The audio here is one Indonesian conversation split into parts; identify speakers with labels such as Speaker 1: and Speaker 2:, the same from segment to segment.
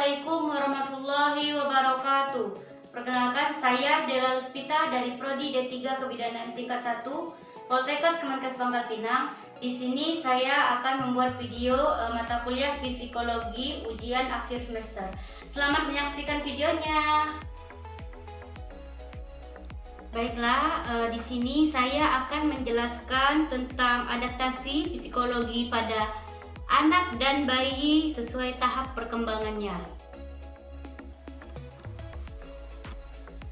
Speaker 1: Assalamualaikum warahmatullahi wabarakatuh. Perkenalkan, saya Dela Luspita dari Prodi D3 Kebidanan tingkat 1 Poltekkes Kemenkes Pangkal Pinang. Di sini saya akan membuat video mata kuliah psikologi ujian akhir semester. Selamat menyaksikan videonya. Baiklah, di sini saya akan menjelaskan tentang adaptasi psikologi pada anak dan bayi sesuai tahap perkembangannya.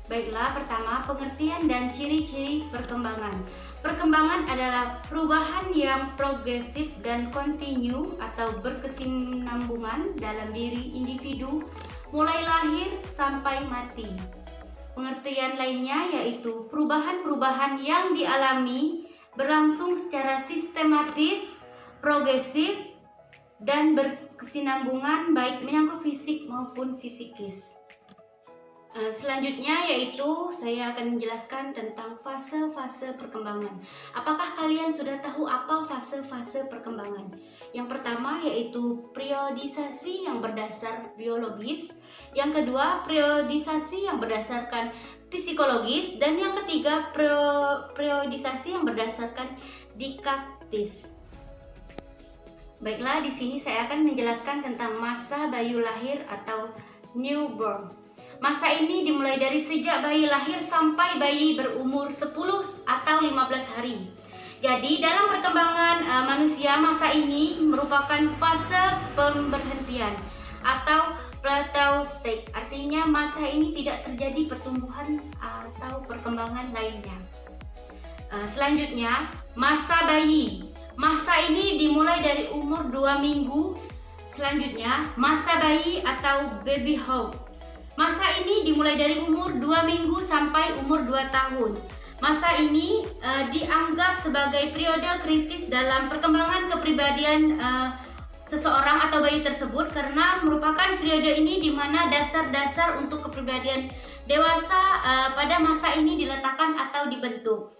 Speaker 1: Baiklah, pertama, pengertian dan ciri-ciri perkembangan. Perkembangan adalah perubahan yang progresif dan kontinu atau berkesinambungan dalam diri individu mulai lahir sampai mati. Pengertian lainnya yaitu perubahan-perubahan yang dialami berlangsung secara sistematis, progresif, dan berkesinambungan baik menyangkut fisik maupun psikis. Selanjutnya yaitu saya akan menjelaskan tentang fase-fase perkembangan. Apakah kalian sudah tahu apa fase-fase perkembangan? Yang pertama yaitu periodisasi yang berdasar biologis, yang kedua periodisasi yang berdasarkan psikologis, dan yang ketiga periodisasi yang berdasarkan didaktis. Baiklah, di sini saya akan menjelaskan tentang masa bayi lahir atau newborn. Masa ini dimulai dari sejak bayi lahir sampai bayi berumur 10 atau 15 hari. Jadi dalam perkembangan manusia, masa ini merupakan fase pemberhentian atau plateau stage. Artinya masa ini tidak terjadi pertumbuhan atau perkembangan lainnya. Selanjutnya, masa bayi. Masa ini dimulai dari umur 2 minggu. Selanjutnya, masa bayi atau babyhood. Masa ini dimulai dari umur 2 minggu sampai umur 2 tahun. Masa ini dianggap sebagai periode kritis dalam perkembangan kepribadian seseorang atau bayi tersebut, karena merupakan periode ini di mana dasar-dasar untuk kepribadian dewasa pada masa ini diletakkan atau dibentuk.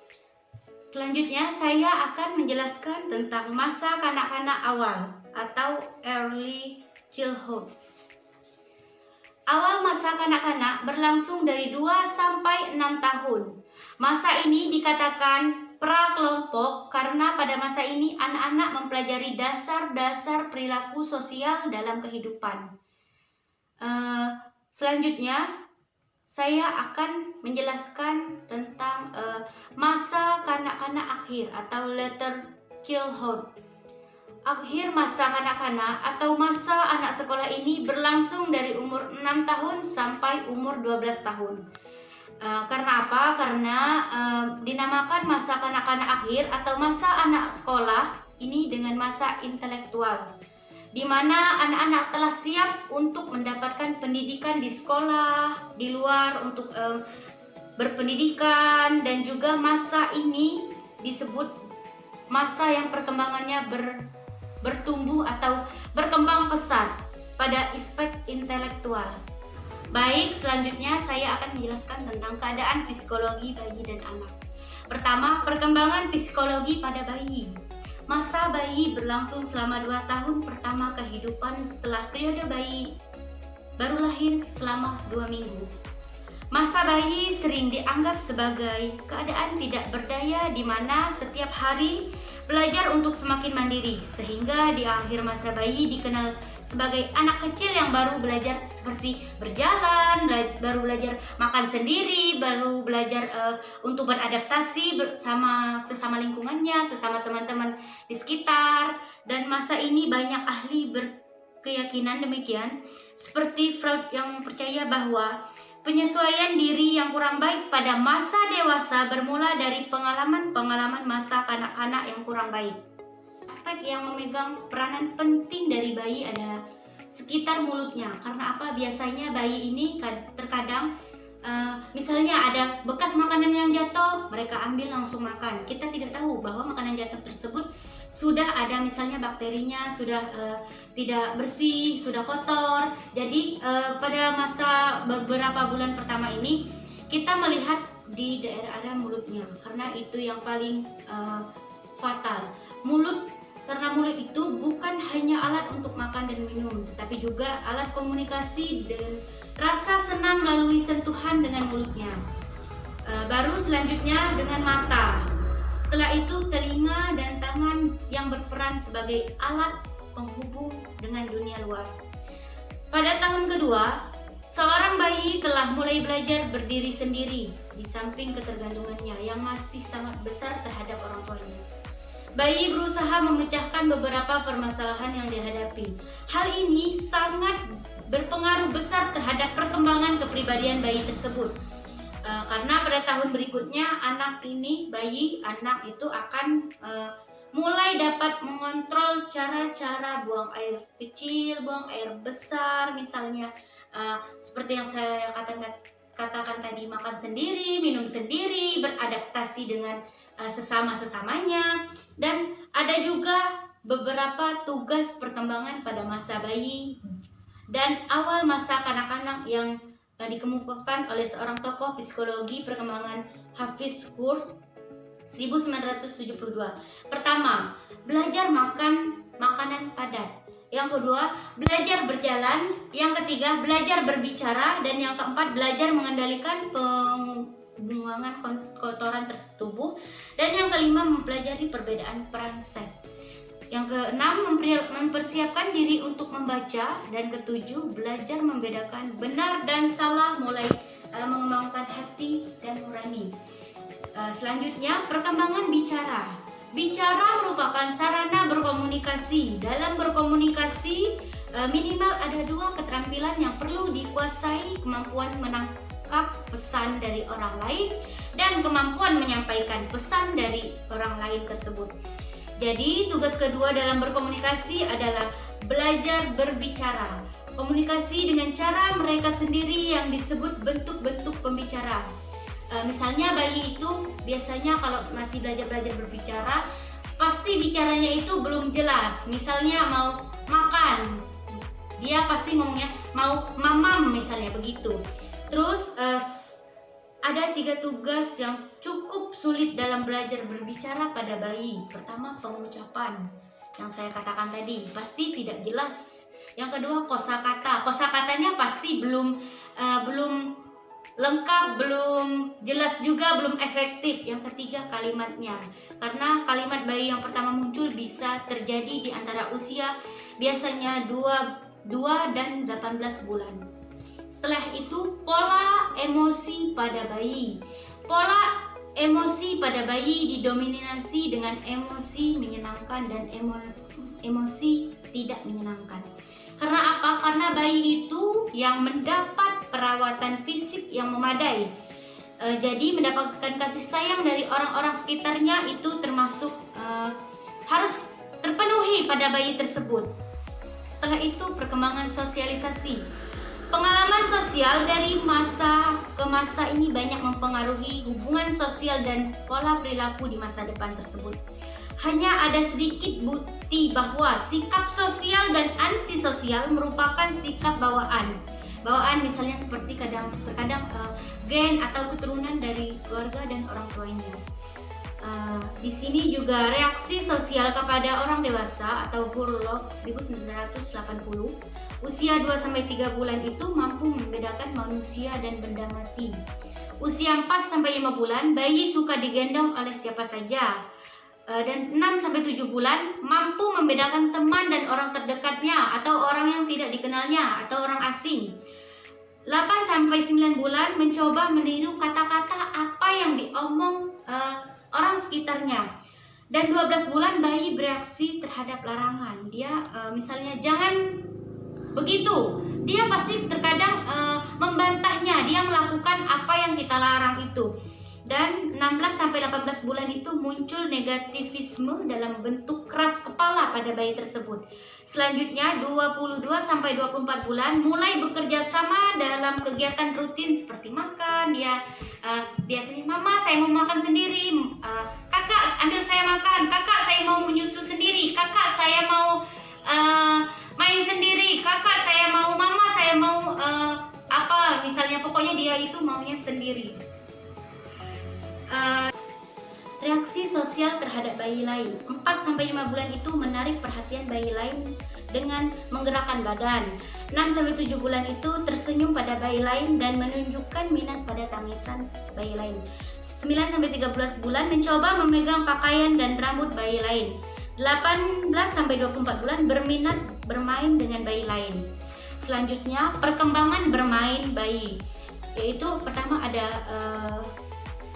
Speaker 1: Selanjutnya saya akan menjelaskan tentang masa kanak-kanak awal atau early childhood. Awal masa kanak-kanak berlangsung dari 2 sampai 6 tahun. Masa ini dikatakan prakelompok karena pada masa ini anak-anak mempelajari dasar-dasar perilaku sosial dalam kehidupan. Selanjutnya saya akan menjelaskan tentang masa kanak-kanak akhir atau later childhood. Akhir masa kanak-kanak atau masa anak sekolah ini berlangsung dari umur 6 tahun sampai umur 12 tahun. Karena apa? Karena dinamakan masa kanak-kanak akhir atau masa anak sekolah ini dengan masa intelektual, di mana anak-anak telah siap untuk mendapatkan pendidikan di sekolah, di luar untuk berpendidikan, dan juga masa ini disebut masa yang perkembangannya bertumbuh atau berkembang pesat pada aspek intelektual. Baik, selanjutnya saya akan menjelaskan tentang keadaan psikologi bayi dan anak. Pertama, perkembangan psikologi pada bayi. Masa bayi berlangsung selama 2 tahun pertama kehidupan setelah periode bayi baru lahir selama 2 minggu. Masa bayi sering dianggap sebagai keadaan tidak berdaya, di mana setiap hari belajar untuk semakin mandiri, sehingga di akhir masa bayi dikenal sebagai anak kecil yang baru belajar seperti berjalan, baru belajar makan sendiri, baru belajar untuk beradaptasi sesama lingkungannya, sesama teman-teman di sekitar. Dan masa ini banyak ahli berkeyakinan demikian, seperti Freud yang percaya bahwa penyesuaian diri yang kurang baik pada masa dewasa bermula dari pengalaman-pengalaman masa kanak-kanak yang kurang baik. Aspek yang memegang peranan penting dari bayi adalah sekitar mulutnya. Karena apa? Biasanya bayi ini terkadang misalnya ada bekas makanan yang jatuh, mereka ambil langsung makan. Kita tidak tahu bahwa makanan jatuh tersebut sudah ada misalnya bakterinya, sudah tidak bersih, sudah kotor. Jadi pada masa beberapa bulan pertama ini kita melihat di daerah-daerah mulutnya, karena itu yang paling fatal. Mulut Karena mulut itu bukan hanya alat untuk makan dan minum, tetapi juga alat komunikasi dan rasa senang melalui sentuhan dengan mulutnya. Baru selanjutnya dengan mata. Setelah itu telinga dan tangan yang berperan sebagai alat penghubung dengan dunia luar. Pada tahun kedua, seorang bayi telah mulai belajar berdiri sendiri di samping ketergantungannya yang masih sangat besar terhadap orang tuanya. Bayi berusaha memecahkan beberapa permasalahan yang dihadapi. Hal ini sangat berpengaruh besar terhadap perkembangan kepribadian bayi tersebut. Karena pada tahun berikutnya anak itu akan mulai dapat mengontrol cara-cara buang air kecil, buang air besar, misalnya seperti yang saya katakan tadi, makan sendiri, minum sendiri, beradaptasi dengan sesama-sesamanya, dan ada juga beberapa tugas perkembangan pada masa bayi dan awal masa kanak-kanak yang dikemukakan oleh seorang tokoh psikologi perkembangan Hafiz Hurst 1972. Pertama, belajar makan makanan padat. Yang kedua, belajar berjalan. Yang ketiga, belajar berbicara. Dan yang keempat, belajar mengendalikan pembuangan kotoran tubuh. Dan yang kelima, mempelajari perbedaan peran seks. Yang keenam, mempersiapkan diri untuk membaca. Dan ketujuh, belajar membedakan benar dan salah, mulai mengembangkan hati dan nurani. Selanjutnya, perkembangan bicara. Bicara merupakan sarana berkomunikasi. Dalam berkomunikasi, minimal ada dua keterampilan yang perlu dikuasai: kemampuan menangkap pesan dari orang lain dan kemampuan menyampaikan pesan dari orang lain tersebut. Jadi, tugas kedua dalam berkomunikasi adalah belajar berbicara. Komunikasi dengan cara mereka sendiri yang disebut bentuk-bentuk pembicara. Misalnya bayi itu biasanya kalau masih belajar berbicara, pasti bicaranya itu belum jelas. Misalnya mau makan, dia pasti ngomongnya mau mamam misalnya begitu. Terus ada 3 tugas yang cukup sulit dalam belajar berbicara pada bayi. Pertama, pengucapan yang saya katakan tadi pasti tidak jelas. Yang kedua, kosakata. Kosakatanya pasti belum lengkap, belum jelas juga, belum efektif. Yang ketiga, kalimatnya. Karena kalimat bayi yang pertama muncul bisa terjadi di antara usia biasanya 2 dan 18 bulan. Setelah itu, pola emosi pada bayi. Pola emosi pada bayi didominasi dengan emosi menyenangkan dan emosi tidak menyenangkan. Karena apa? Karena bayi itu yang mendapat perawatan fisik yang memadai. Jadi mendapatkan kasih sayang dari orang-orang sekitarnya itu termasuk harus terpenuhi pada bayi tersebut. Setelah itu, perkembangan sosialisasi. Pengalaman sosial dari masa ke masa ini banyak mempengaruhi hubungan sosial dan pola perilaku di masa depan tersebut. Hanya ada sedikit bukti bahwa sikap sosial dan antisosial merupakan sikap bawaan. Bawaan misalnya seperti terkadang gen atau keturunan dari keluarga dan orang tuanya. Di sini juga reaksi sosial kepada orang dewasa atau Burlock 1980. Usia 2-3 bulan itu mampu membedakan manusia dan benda mati. Usia 4-5 bulan, bayi suka digendong oleh siapa saja. Dan 6-7 bulan mampu membedakan teman dan orang terdekatnya atau orang yang tidak dikenalnya atau orang asing. 8-9 bulan mencoba meniru kata-kata apa yang diomong orang sekitarnya. Dan 12 bulan bayi bereaksi terhadap larangan. Dia misalnya jangan begitu, dia pasti terkadang membantahnya, dia melakukan apa yang kita larang itu. Dan 16-18 bulan itu muncul negativisme dalam bentuk keras kepala pada bayi tersebut. Selanjutnya 22-24 bulan mulai bekerja sama dalam kegiatan rutin seperti makan. Dia biasanya, mama saya mau makan sendiri, kakak ambil saya makan, kakak saya mau menyusu sendiri, kakak saya mau main sendiri, kakak saya mau, mama saya mau apa misalnya, pokoknya dia itu maunya sendiri. Reaksi sosial terhadap bayi lain. 4-5 bulan itu menarik perhatian bayi lain dengan menggerakkan badan. 6-7 bulan itu tersenyum pada bayi lain dan menunjukkan minat pada tangisan bayi lain. 9-13 bulan mencoba memegang pakaian dan rambut bayi lain. 18-24 bulan berminat bermain dengan bayi lain. Selanjutnya, perkembangan bermain bayi, yaitu pertama ada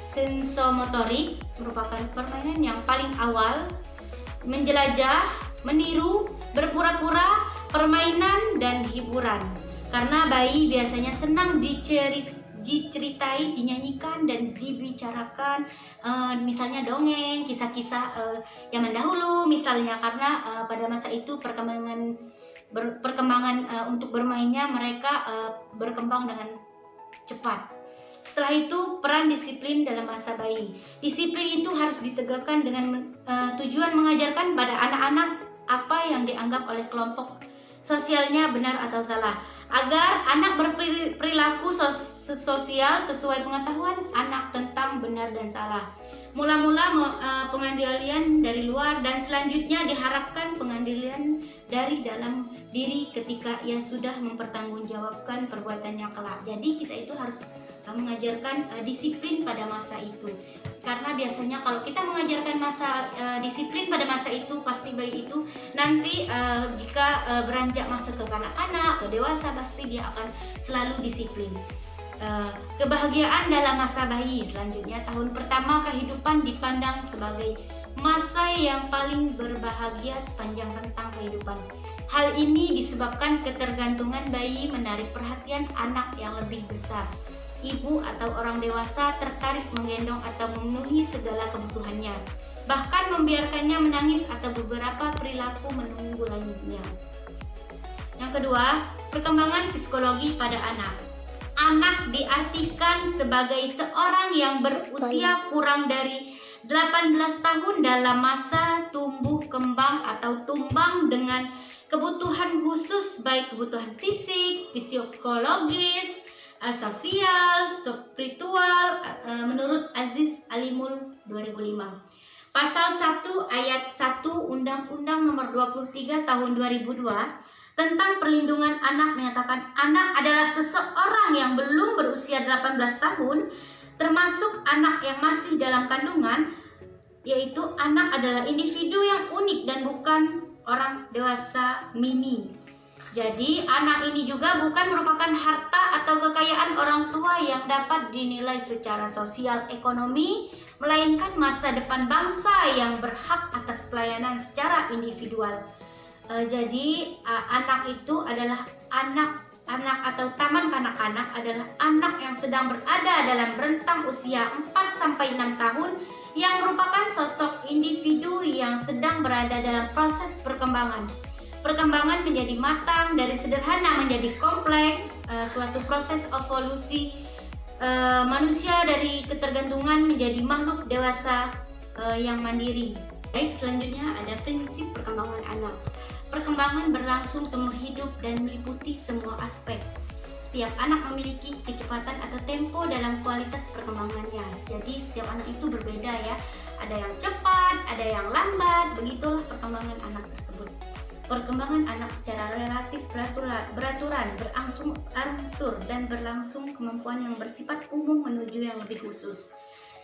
Speaker 1: sensomotorik, merupakan permainan yang paling awal, menjelajah, meniru, berpura-pura, permainan, dan hiburan. Karena bayi biasanya senang diceritai, dinyanyikan, dan dibicarakan, misalnya dongeng, kisah-kisah zaman dahulu misalnya, karena pada masa itu perkembangan untuk bermainnya mereka berkembang dengan cepat. Setelah itu, peran disiplin dalam masa bayi. Disiplin itu harus ditegakkan dengan tujuan mengajarkan pada anak-anak apa yang dianggap oleh kelompok sosialnya benar atau salah, agar anak berperilaku sosial sesuai pengetahuan anak tentang benar dan salah. Mula-mula pengendalian dari luar, dan selanjutnya diharapkan pengendalian dari dalam diri ketika ia sudah mempertanggungjawabkan perbuatannya kelak. Jadi kita itu harus mengajarkan disiplin pada masa itu, karena biasanya kalau kita mengajarkan disiplin pada masa itu, pasti bayi itu nanti jika beranjak masa ke kanak-kanak, ke dewasa, pasti dia akan selalu disiplin. Kebahagiaan dalam masa bayi. Selanjutnya, tahun pertama kehidupan dipandang sebagai masa yang paling berbahagia sepanjang rentang kehidupan. Hal ini disebabkan ketergantungan bayi menarik perhatian anak yang lebih besar. Ibu atau orang dewasa tertarik menggendong atau memenuhi segala kebutuhannya, bahkan membiarkannya menangis atau beberapa perilaku menunggu lainnya. Yang kedua, perkembangan psikologi pada anak. Anak diartikan sebagai seorang yang berusia kurang dari 18 tahun dalam masa tumbuh kembang atau tumbang dengan kebutuhan khusus, baik kebutuhan fisik, psikologis, sosial, spiritual, menurut Aziz Alimul 2005. Pasal 1 ayat 1 Undang-Undang Nomor 23 Tahun 2002 tentang perlindungan anak menyatakan anak adalah seseorang yang belum berusia 18 tahun, termasuk anak yang masih dalam kandungan, yaitu anak adalah individu yang unik dan bukan orang dewasa mini. Jadi anak ini juga bukan merupakan harta atau kekayaan orang tua yang dapat dinilai secara sosial ekonomi, melainkan masa depan bangsa yang berhak atas pelayanan secara individual. Jadi anak itu adalah anak atau taman kanak-kanak adalah anak yang sedang berada dalam rentang usia 4-6 tahun, yang merupakan sosok individu yang sedang berada dalam proses perkembangan. Perkembangan menjadi matang, dari sederhana menjadi kompleks, suatu proses evolusi manusia dari ketergantungan menjadi makhluk dewasa yang mandiri. Baik, selanjutnya ada prinsip perkembangan anak. Perkembangan berlangsung seumur hidup dan meliputi semua aspek. Setiap anak memiliki kecepatan atau tempo dalam kualitas perkembangannya. Jadi setiap anak itu berbeda ya. Ada yang cepat, ada yang lambat. Begitulah perkembangan anak tersebut. Perkembangan anak secara relatif beraturan, berangsur dan berlangsung kemampuan yang bersifat umum menuju yang lebih khusus.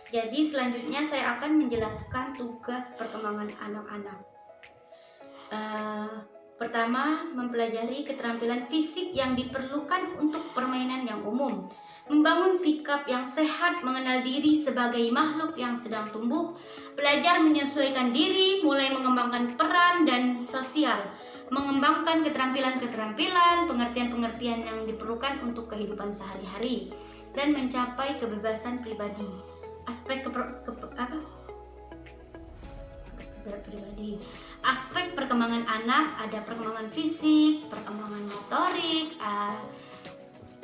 Speaker 1: Jadi selanjutnya saya akan menjelaskan tugas perkembangan anak-anak. Pertama, mempelajari keterampilan fisik yang diperlukan untuk permainan yang umum, membangun sikap yang sehat, mengenal diri sebagai makhluk yang sedang tumbuh, belajar menyesuaikan diri, mulai mengembangkan peran dan sosial, mengembangkan keterampilan-keterampilan, pengertian-pengertian yang diperlukan untuk kehidupan sehari-hari, dan mencapai kebebasan pribadi. Aspek perkembangan anak ada perkembangan fisik, perkembangan motorik,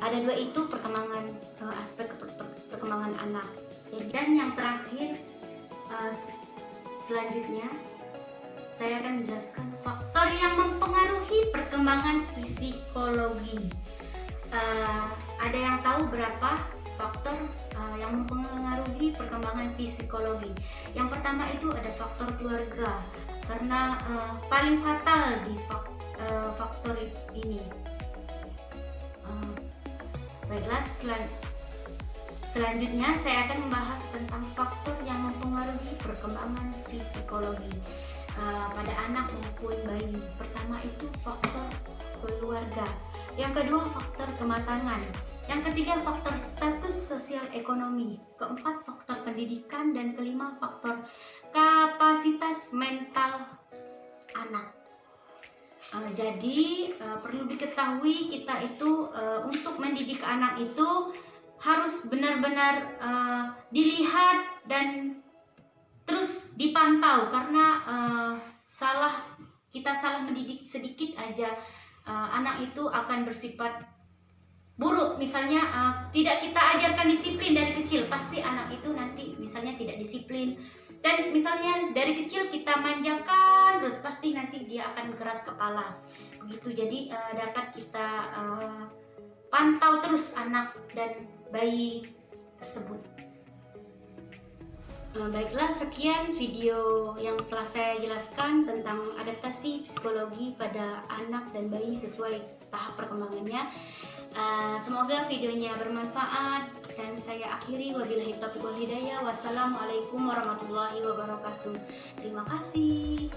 Speaker 1: ada dua itu perkembangan aspek perkembangan anak. Dan yang terakhir, selanjutnya saya akan menjelaskan faktor yang mempengaruhi perkembangan psikologi. Ada yang tahu berapa faktor yang mempengaruhi perkembangan psikologi. Yang pertama itu ada faktor keluarga, karena paling fatal di faktor ini. Baiklah, selanjutnya saya akan membahas tentang faktor yang mempengaruhi perkembangan psikologi pada anak maupun bayi. Pertama itu faktor keluarga. Yang kedua faktor kematangan. Yang ketiga faktor status sosial ekonomi. Keempat faktor pendidikan, dan kelima faktor kapasitas mental anak. Jadi perlu diketahui kita itu untuk mendidik anak itu harus benar-benar dilihat dan terus dipantau, karena kita salah mendidik sedikit aja anak itu akan bersifat buruk. Misalnya tidak kita ajarkan disiplin dari kecil, pasti anak itu nanti misalnya tidak disiplin. Dan misalnya dari kecil kita manjakan terus, pasti nanti dia akan keras kepala begitu. Jadi dapat kita pantau terus anak dan bayi tersebut. Baiklah, sekian video yang telah saya jelaskan tentang adaptasi psikologi pada anak dan bayi sesuai tahap perkembangannya. Semoga videonya bermanfaat, dan saya akhiri wabillahi taufiq wal hidayah. Wassalamualaikum warahmatullahi wabarakatuh. Terima kasih.